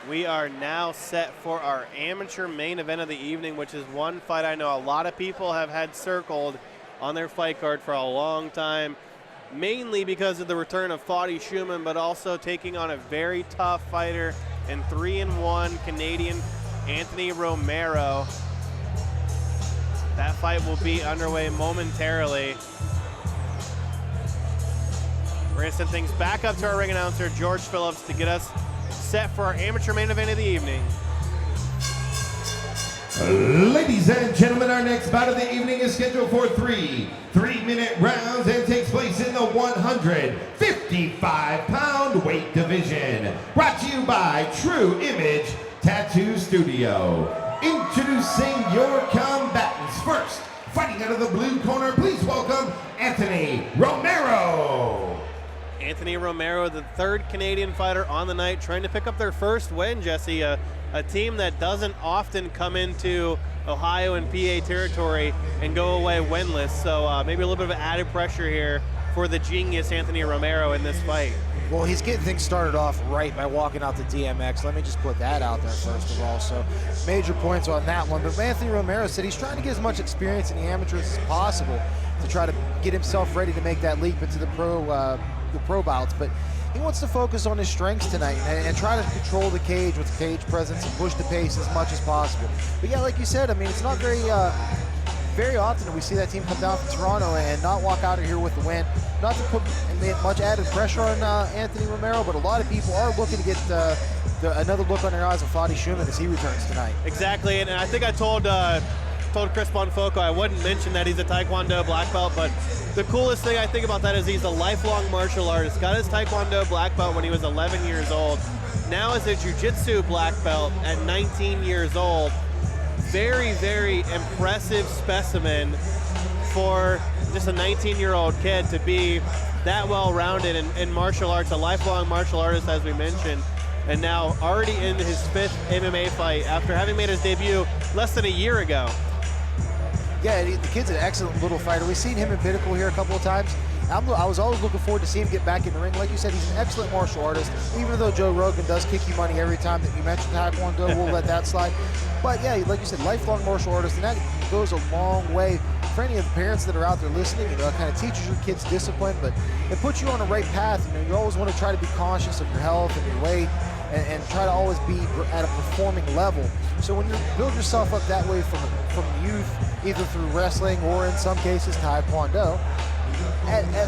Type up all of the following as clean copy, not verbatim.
We are now set for our amateur main event of the evening, which is one fight I know a lot of people have had circled on their fight card for a long time, mainly because of the return of Fadi Shuman, but also taking on a very tough fighter in 3-1 Canadian Anthony Romero. That fight will be underway momentarily. We're going to send things back up to our ring announcer, George Phillips, to get us set for our amateur main event of the evening. Ladies and gentlemen, our next bout of the evening is scheduled for three 3-minute rounds and takes place in the 155-pound weight division. Brought to you by True Image Tattoo Studio. Introducing your combatants. First, fighting out of the blue corner, please welcome Anthony Romero. Anthony Romero, the third Canadian fighter on the night, trying to pick up their first win, Jesse. A team that doesn't often come into Ohio and PA territory and go away winless. So maybe a little bit of added pressure here for the genius Anthony Romero in this fight. Well, he's getting things started off right by walking out the DMX. Let me just put that out there first of all. So major points on that one. But Anthony Romero said he's trying to get as much experience in the amateurs as possible to try to get himself ready to make that leap into the pro bouts. But he wants to focus on his strengths tonight and try to control the cage with cage presence and push the pace as much as possible. But yeah, like you said, I mean, it's not very often that we see that team come down from Toronto and not walk out of here with the win. Not to put much added pressure on Anthony Romero, but a lot of people are looking to get another look on their eyes of Fadi Shuman as he returns tonight. Exactly, and I think I told Chris Bonfoco I wouldn't mention that he's a Taekwondo black belt, but the coolest thing I think about that is he's a lifelong martial artist. Got his Taekwondo black belt when he was 11 years old. Now is a Jiu-Jitsu black belt at 19 years old. Very, very impressive specimen for just a 19-year-old kid to be that well-rounded in martial arts, a lifelong martial artist, as we mentioned, and now already in his 5th MMA fight after having made his debut less than a year ago. Yeah, the kid's an excellent little fighter. We've seen him in Pinnacle here a couple of times. I was always looking forward to see him get back in the ring. Like you said, he's an excellent martial artist. Even though Joe Rogan does kick you money every time that you mention Taekwondo, we'll let that slide. But yeah, like you said, lifelong martial artist, and that goes a long way for any of the parents that are out there listening. You know, it kind of teaches your kids discipline, but it puts you on the right path. You know, you always want to try to be cautious of your health and your weight, and try to always be at a performing level. So when you build yourself up that way from youth, either through wrestling or in some cases Taekwondo,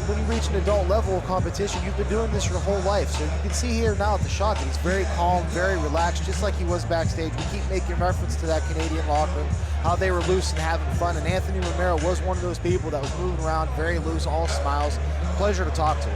when you reach an adult level of competition, you've been doing this your whole life. So you can see here now at the shot that he's very calm, very relaxed, just like he was backstage. We keep making reference to that Canadian locker room, how they were loose and having fun. And Anthony Romero was one of those people that was moving around, very loose, all smiles. Pleasure to talk to.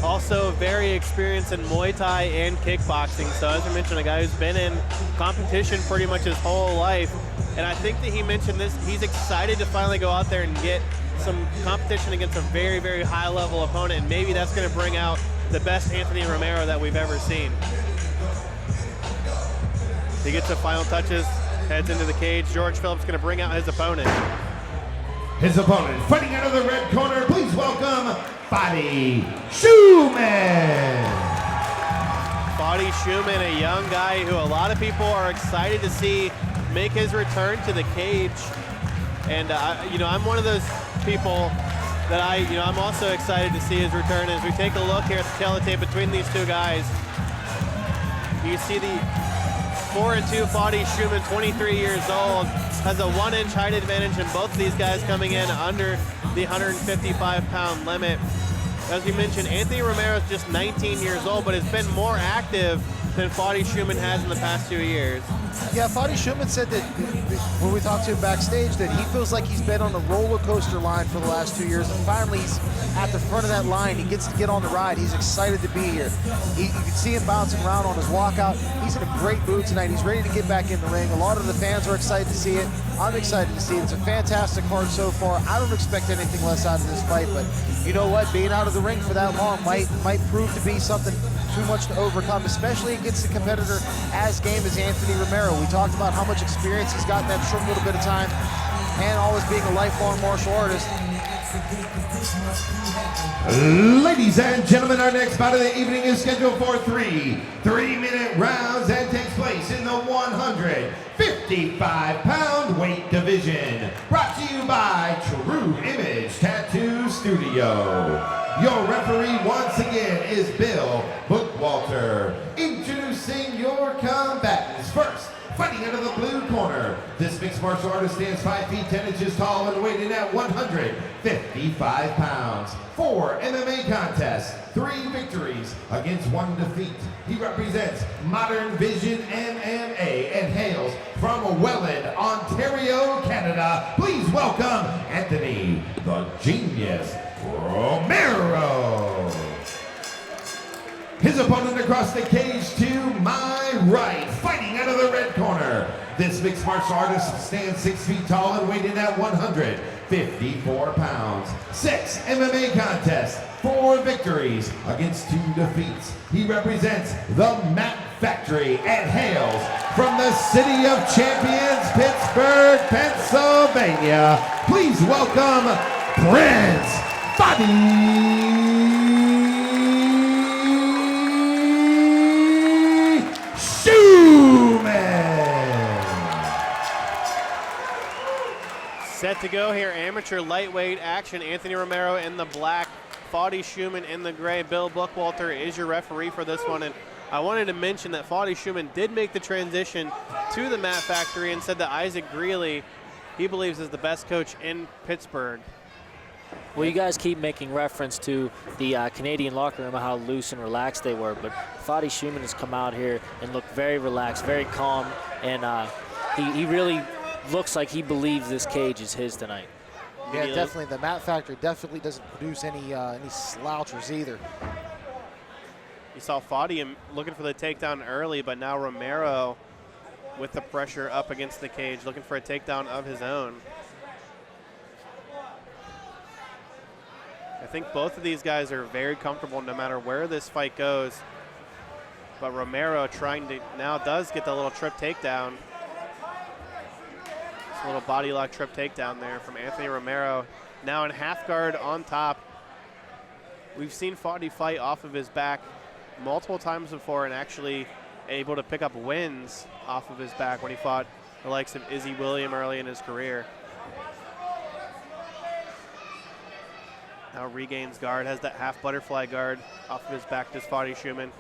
Also very experienced in Muay Thai and kickboxing. So as I mentioned, a guy who's been in competition pretty much his whole life. And I think that he mentioned this, he's excited to finally go out there and get some competition against a very, very high-level opponent, and maybe that's going to bring out the best Anthony Romero that we've ever seen. He gets the final touches, heads into the cage. George Phillips going to bring out his opponent. His opponent, fighting out of the red corner, please welcome Fadi Shuman. Fadi Shuman, a young guy who a lot of people are excited to see make his return to the cage. And I'm one of those people that I'm also excited to see his return. As we take a look here at the teletape between these two guys, you see the 4-2 Fadi Shuman, 23 years old, has a 1-inch height advantage, and both of these guys coming in under the 155-pound limit. As we mentioned, Anthony Romero is just 19 years old, but has been more active than Fadi Shuman has in the past 2 years. Yeah, Fadi Shuman said that when we talked to him backstage that he feels like he's been on a roller coaster line for the last 2 years, and finally he's at the front of that line. He gets to get on the ride. He's excited to be here. You can see him bouncing around on his walkout. He's in a great mood tonight. He's ready to get back in the ring. A lot of the fans are excited to see it. I'm excited to see it. It's a fantastic card so far. I don't expect anything less out of this fight, but you know what? Being out of the ring for that long might prove to be something too much to overcome, especially against a competitor as game as Anthony Romero. We talked about how much experience he's got in that short little bit of time, and always being a lifelong martial artist. Ladies and gentlemen, our next bout of the evening is scheduled for three 3-minute rounds and takes place 55-pound weight division. Brought to you by True Image Tattoo Studio. Your referee once again is Bill Bookwalter. Introducing your combatants. First, fighting out of the blue corner, this mixed martial artist stands 5 feet 10 inches tall and weighing at 155 pounds. 4 MMA contests, 3 victories against 1 defeat. He represents Modern Vision MMA and hails from Welland, Ontario, Canada. Please welcome Anthony the Genius Romero. His opponent across the cage to my right, fighting out of the red corner. This mixed martial artist stands 6 feet tall and weighing at 154 pounds. 6 MMA contests, 4 victories against 2 defeats. He represents the Mat Factory and hails from the city of champions, Pittsburgh, Pennsylvania. Please welcome Prince Fadi Set to go here, amateur lightweight action. Anthony Romero in the black, Fadi Shuman in the gray. Bill Bookwalter is your referee for this one. And I wanted to mention that Fadi Shuman did make the transition to the Mat Factory and said that Isaac Greeley, he believes, is the best coach in Pittsburgh. Well, you guys keep making reference to the Canadian locker room, how loose and relaxed they were, but Fadi Shuman has come out here and looked very relaxed, very calm, and he really looks like he believes this cage is his tonight. Yeah, definitely. The Mat Factory definitely doesn't produce any slouchers either. You saw Fadi looking for the takedown early, but now Romero with the pressure up against the cage, looking for a takedown of his own. I think both of these guys are very comfortable no matter where this fight goes. But Romero trying to now does get the little trip takedown. A little body lock trip takedown there from Anthony Romero. Now in half guard on top. We've seen Fadi fight off of his back multiple times before and actually able to pick up wins off of his back when he fought the likes of Izzy William early in his career. Now regains guard, has that half butterfly guard off of his back, does Fadi Shuman.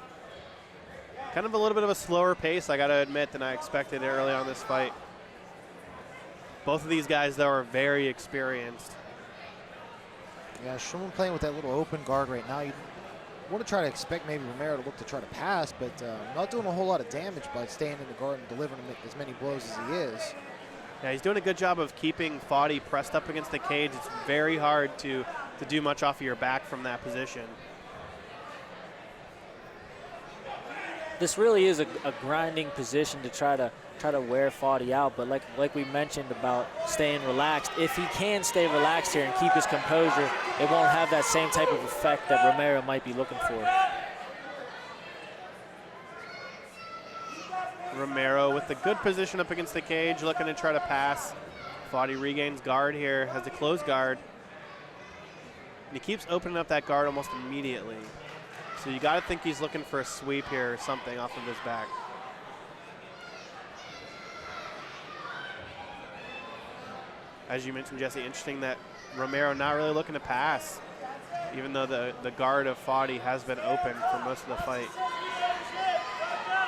Kind of a little bit of a slower pace, I gotta admit, than I expected early on this fight. Both of these guys, though, are very experienced. Yeah, Shuman playing with that little open guard right now. You want to try to expect maybe Romero to look to try to pass, but not doing a whole lot of damage by staying in the guard and delivering as many blows as he is. Yeah, he's doing a good job of keeping Fadi pressed up against the cage. It's very hard to do much off of your back from that position. This really is a grinding position to try to wear Fadi out, but like we mentioned about staying relaxed, if he can stay relaxed here and keep his composure, it won't have that same type of effect that Romero might be looking for. Romero with the good position up against the cage, looking to try to pass. Fadi regains guard here, has a closed guard. And he keeps opening up that guard almost immediately. So you gotta think he's looking for a sweep here or something off of his back. As you mentioned, Jesse, interesting that Romero not really looking to pass, even though the guard of Fadi has been open for most of the fight.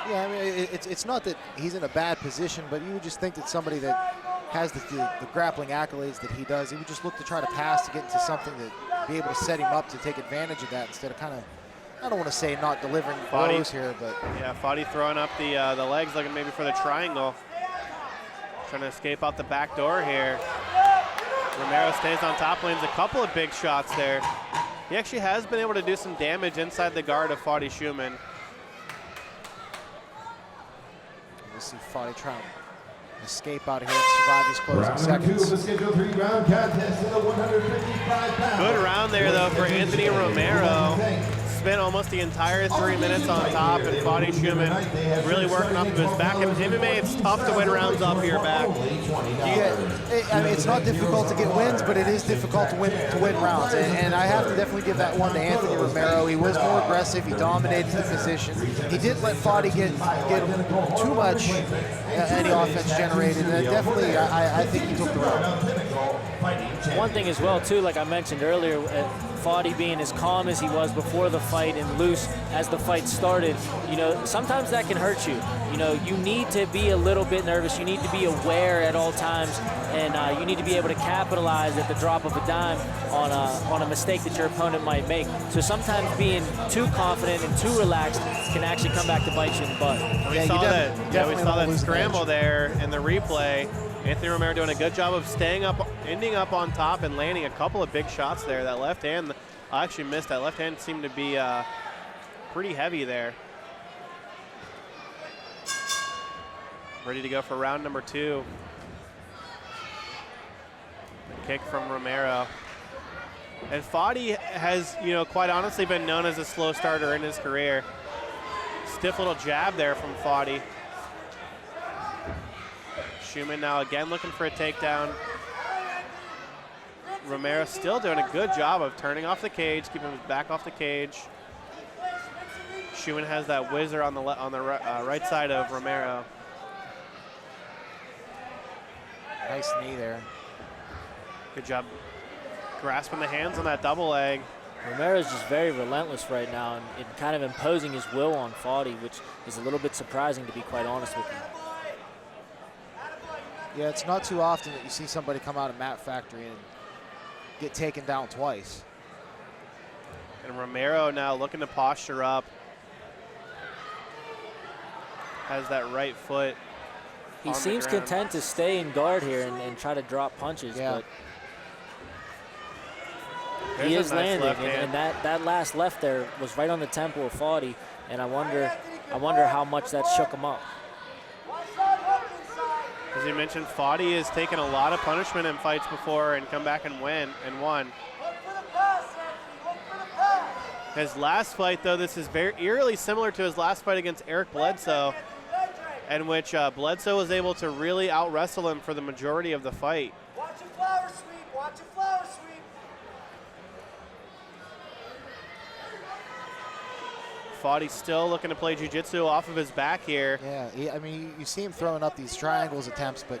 Yeah, I mean, it's not that he's in a bad position, but you would just think that somebody that has the grappling accolades that he does, he would just look to try to pass to get into something that be able to set him up to take advantage of that instead of kind of, I don't want to say not delivering blows here, but. Yeah, Fadi throwing up the legs, looking maybe for the triangle. Trying to escape out the back door here. Romero stays on top, lands a couple of big shots there. He actually has been able to do some damage inside the guard of Fadi Shuman. We'll see Fadi trying to escape out of here and survive these closing seconds. Round 2 of the scheduled 3-round contest in the 155 pounds. Good round there, though, for Anthony Romero. spent almost the entire 3 minutes on top, and Fadi Shuman really working off of his back. And MMA, it's tough to win rounds off of your back. I mean, it's not difficult to get wins, but it is difficult to win rounds. And I have to definitely give that one to Anthony Romero. He was more aggressive. He dominated the position. He didn't let Fadi get too much any offense generated. And definitely, I think he took the round. One thing as well, too, like I mentioned earlier, Fadi being as calm as he was before the fight and loose as the fight started, you know, sometimes that can hurt you. You know, you need to be a little bit nervous. You need to be aware at all times, and you need to be able to capitalize at the drop of a dime on a mistake that your opponent might make. So sometimes being too confident and too relaxed can actually come back to bite you in the butt. We saw that scramble there in the replay. Anthony Romero doing a good job of staying up, ending up on top and landing a couple of big shots there. That left hand, I actually missed. That left hand seemed to be pretty heavy there. Ready to go for round number 2. The kick from Romero. And Fadi has, you know, quite honestly been known as a slow starter in his career. Stiff little jab there from Fadi. Shuman now again looking for a takedown. Romero still doing a good job of turning off the cage, keeping his back off the cage. Shuman has that whizzer on the right side of Romero. Nice knee there. Good job grasping the hands on that double leg. Romero's just very relentless right now and kind of imposing his will on Fadi, which is a little bit surprising, to be quite honest with you. Yeah, it's not too often that you see somebody come out of Mat Factory and get taken down twice. And Romero now looking to posture up. Has that right foot. He seems content to stay in guard here and try to drop punches, but he is landing. And that last left there was right on the temple of Fadi, and I wonder how much that shook him up. As you mentioned, Fadi has taken a lot of punishment in fights before and come back and won. His last fight, though, this is very eerily similar to his last fight against Eric Bledsoe, in which Bledsoe was able to really out-wrestle him for the majority of the fight. Watch your flower sweep, watch your flower sweep. Fadi's still looking to play jiu-jitsu off of his back here. Yeah, I mean, you see him throwing up these triangles attempts, but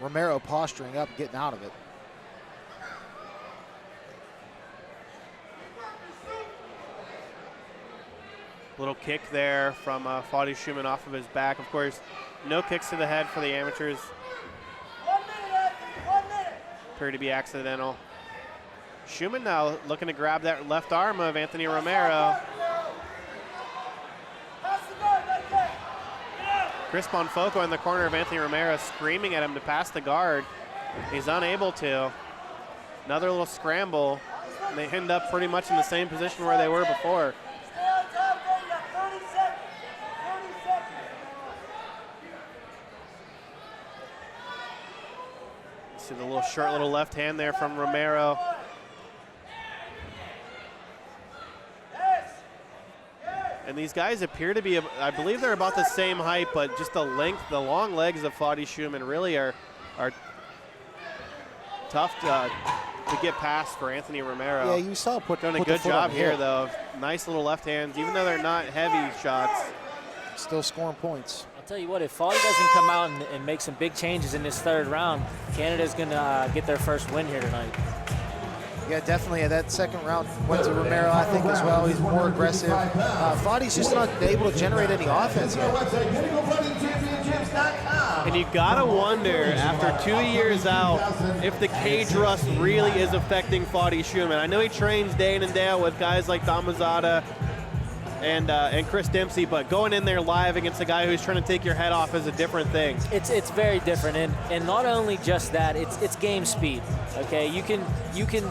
Romero posturing up, getting out of it. Little kick there from Fadi Shuman off of his back. Of course, no kicks to the head for the amateurs. 1 minute, Anthony, 1 minute. Appear to be accidental. Shuman now looking to grab that left arm of Anthony Romero. Chris Bonfoco in the corner of Anthony Romero screaming at him to pass the guard. He's unable to. Another little scramble, and they end up pretty much in the same position where they were before. Stay on top, there, you got 30 seconds. 30 seconds. See the little short little left hand there from Romero. And these guys appear to be, I believe they're about the same height, but just the long legs of Fadi Shuman really are tough to get past for Anthony Romero. Yeah, you saw doing a good job here, though. Nice little left hands, even though they're not heavy shots. Still scoring points. I'll tell you what, if Fadi doesn't come out and make some big changes in this third round, Canada's going to get their first win here tonight. Yeah, definitely. That second round went to Romero, I think, as well. He's more aggressive. Fadi's just not able to generate any offense here. And you gotta wonder, after 2 years out, if the cage rust really is affecting Fadi Shuman. I know he trains day in and day out with guys like Damazada and Chris Dempsey, but going in there live against a guy who's trying to take your head off is a different thing. It's very different, and not only just that, it's game speed. Okay, you can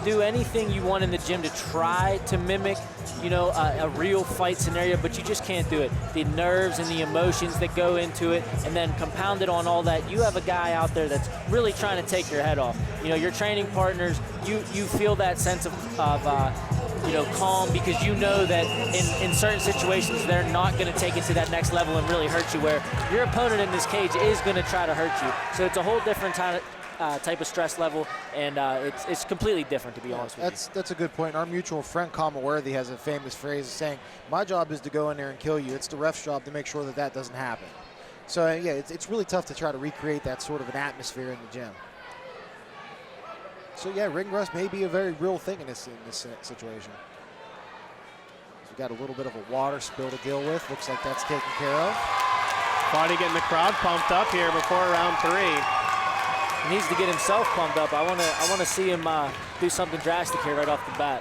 do anything you want in the gym to try to mimic, you know, a real fight scenario, but you just can't do it. The nerves and the emotions that go into it, and then compounded on all that, you have a guy out there that's really trying to take your head off. You know, your training partners, you feel that sense of calm, because you know that in certain situations they're not going to take it to that next level and really hurt you, where your opponent in this cage is going to try to hurt you. So it's a whole different type of stress level, and it's completely different, to be honest with you. That's a good point. Our mutual friend Kama Worthy has a famous phrase saying, "My job is to go in there and kill you. It's the ref's job to make sure that doesn't happen." So yeah, it's really tough to try to recreate that sort of an atmosphere in the gym. So yeah, ring rust may be a very real thing in this situation. We've got a little bit of a water spill to deal with. Looks like that's taken care of. Fadi getting the crowd pumped up here before round 3. He needs to get himself pumped up. I want to see him do something drastic here right off the bat.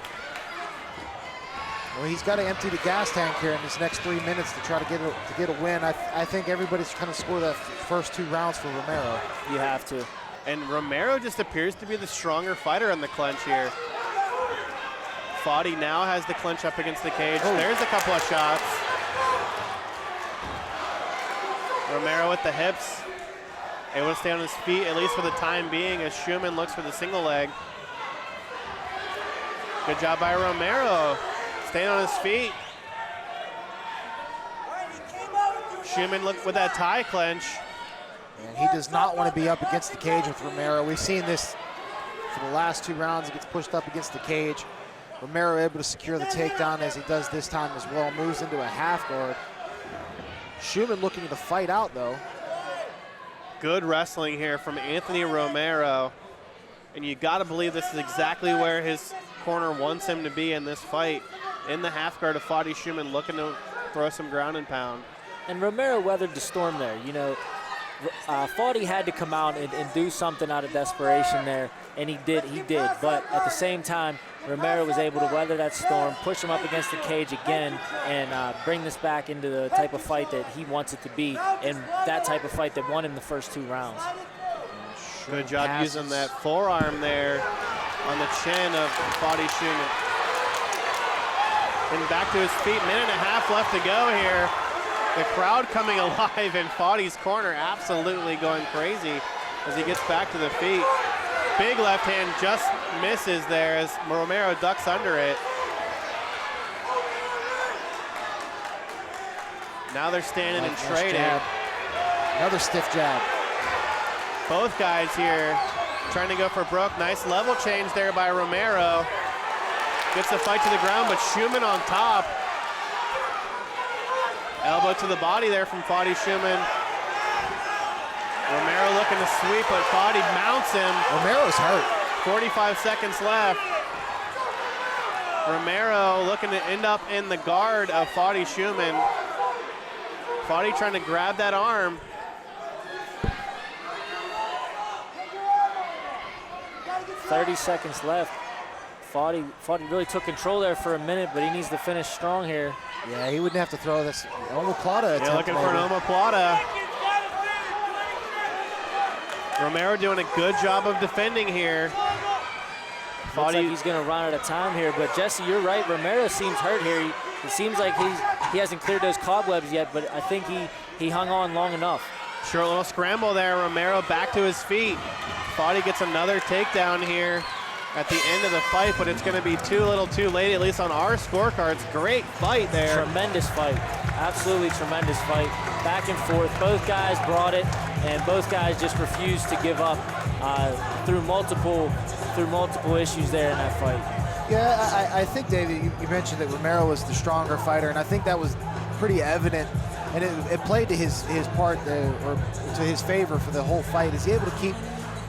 Well, he's got to empty the gas tank here in this next 3 minutes to try to get a win. I think everybody's trying to score the first 2 rounds for Romero. You have to. And Romero just appears to be the stronger fighter in the clinch here. Fadi now has the clinch up against the cage. Oh. There's a couple of shots. Romero with the hips. Able to stay on his feet, at least for the time being, as Shuman looks for the single leg. Good job by Romero, staying on his feet. Shuman looked with that tie clinch. And he does not want to be up against the cage with Romero. We've seen this for the last 2 rounds. He gets pushed up against the cage. Romero able to secure the takedown as he does this time as well. Moves into a half guard. Shuman looking to fight out though. Good wrestling here from Anthony Romero. And you gotta believe this is exactly where his corner wants him to be in this fight. In the half guard of Fadi Shuman, looking to throw some ground and pound. And Romero weathered the storm there. Fadi had to come out and do something out of desperation there, and he did. But at the same time, Romero was able to weather that storm, push him up against the cage again, and bring this back into the type of fight that he wants it to be, and that type of fight that won him the first 2 rounds. Good job using that forearm there on the chin of Fadi Shuman. And back to his feet, 1.5 minutes left to go here. The crowd coming alive in Fadi's corner, absolutely going crazy as he gets back to the feet. Big left hand just misses there as Romero ducks under it. Now they're standing and trading. Another stiff jab. Both guys here trying to go for broke. Nice level change there by Romero. Gets the fight to the ground, but Shuman on top. Elbow to the body there from Fadi Shuman. Romero looking to sweep, but Fadi mounts him. Romero's hurt. 45 seconds left. Romero looking to end up in the guard of Fadi Shuman. Fadi trying to grab that arm. .30 seconds left. Fadi really took control there for a minute, but he needs to finish strong here. Yeah, he wouldn't have to throw this omoplata. Yeah, looking for an omoplata. Romero doing a good job of defending here. Looks like he's going to run out of time here, but Jesse, you're right. Romero seems hurt here. It seems like he hasn't cleared those cobwebs yet, but I think he hung on long enough. Sure, a little scramble there. Romero back to his feet. Fadi gets another takedown here at the end of the fight, but it's going to be too little too late, at least on our scorecards. Great fight there. Tremendous fight. Absolutely tremendous fight. Back and forth. Both guys brought it, and both guys just refused to give up through multiple issues there in that fight. Yeah, I think, David, you mentioned that Romero was the stronger fighter, and I think that was pretty evident, and it played to his part, or to his favor for the whole fight. Is he able to keep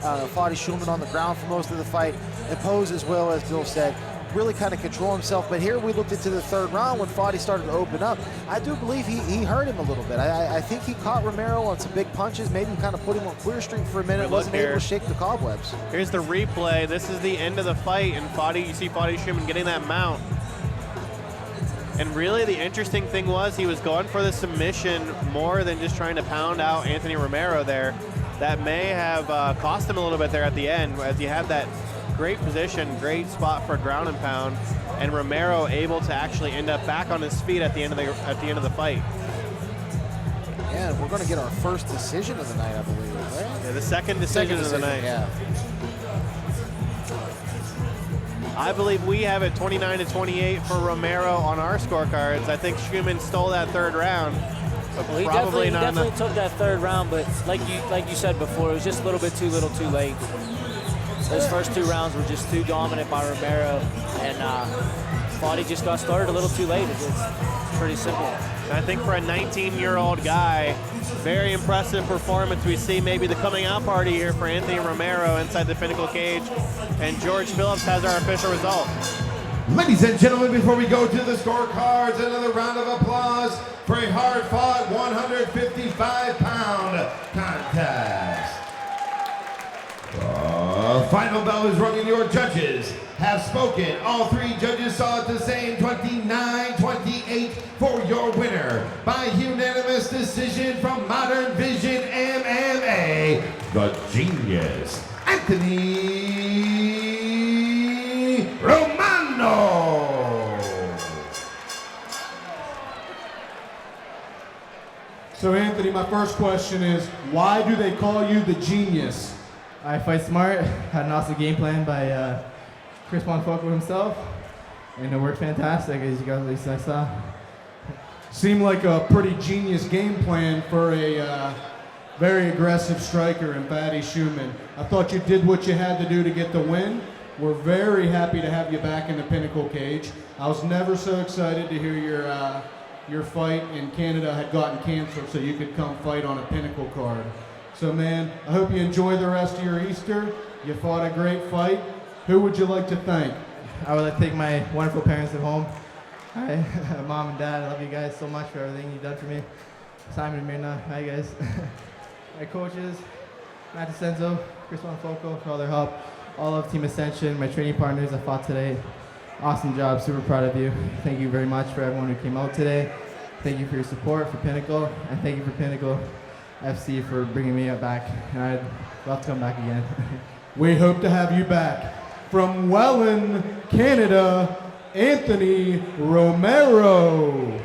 Fadi Shuman on the ground for most of the fight, and pose as well, as Bill said, really kind of control himself. But here we looked into the 3rd round when Fadi started to open up. I do believe he hurt him a little bit. I think he caught Romero on some big punches, maybe kind of put him on clear streak for a minute, wasn't able to shake the cobwebs. Here's the replay. This is the end of the fight, and you see Fadi Shuman getting that mount. And really the interesting thing was he was going for the submission more than just trying to pound out Anthony Romero there. That may have cost him a little bit there at the end, as you had that great position, great spot for ground and pound, and Romero able to actually end up back on his feet at the end of the fight. Yeah, we're going to get our first decision of the night, I believe, right? Yeah, the second decision of the night. Yeah. I believe we have it 29-28 for Romero on our scorecards. I think Shuman stole that third round. But Well, he probably definitely not took that third round, but like you said before, it was just a little bit too little too late. Those first 2 rounds were just too dominant by Romero, and Fadi just got started a little too late. It's pretty simple. I think for a 19-year-old guy, very impressive performance. We see maybe the coming out party here for Anthony Romero inside the Pinnacle cage, and George Phillips has our official result. Ladies and gentlemen, before we go to the scorecards, another round of applause for a hard-fought 155-pound contest. Final bell is rung and your judges have spoken. All 3 judges saw it the same, 29-28 for your winner by unanimous decision from Modern Vision MMA, the genius, Anthony Romero. So Anthony, my first question is, why do they call you the genius? I fight smart, had an awesome game plan by Chris Monfoco himself, and it worked fantastic, as you guys at least I saw. Seemed like a pretty genius game plan for a very aggressive striker in Fadi Shuman. I thought you did what you had to do to get the win. We're very happy to have you back in the Pinnacle cage. I was never so excited to hear your fight in Canada had gotten canceled so you could come fight on a Pinnacle card. So man, I hope you enjoy the rest of your Easter. You fought a great fight. Who would you like to thank? I would like to thank my wonderful parents at home. Hi, Mom and Dad, I love you guys so much for everything you've done for me. Simon and Mirna, hi guys. My coaches, Matt DeCenzo, Chris Monfoco for all their help. All of Team Ascension, my training partners that fought today. Awesome job, super proud of you. Thank you very much for everyone who came out today. Thank you for your support for Pinnacle, and thank you for Pinnacle FC for bringing me back. And I'd love to come back again. We hope to have you back. From Welland, Canada, Anthony Romero.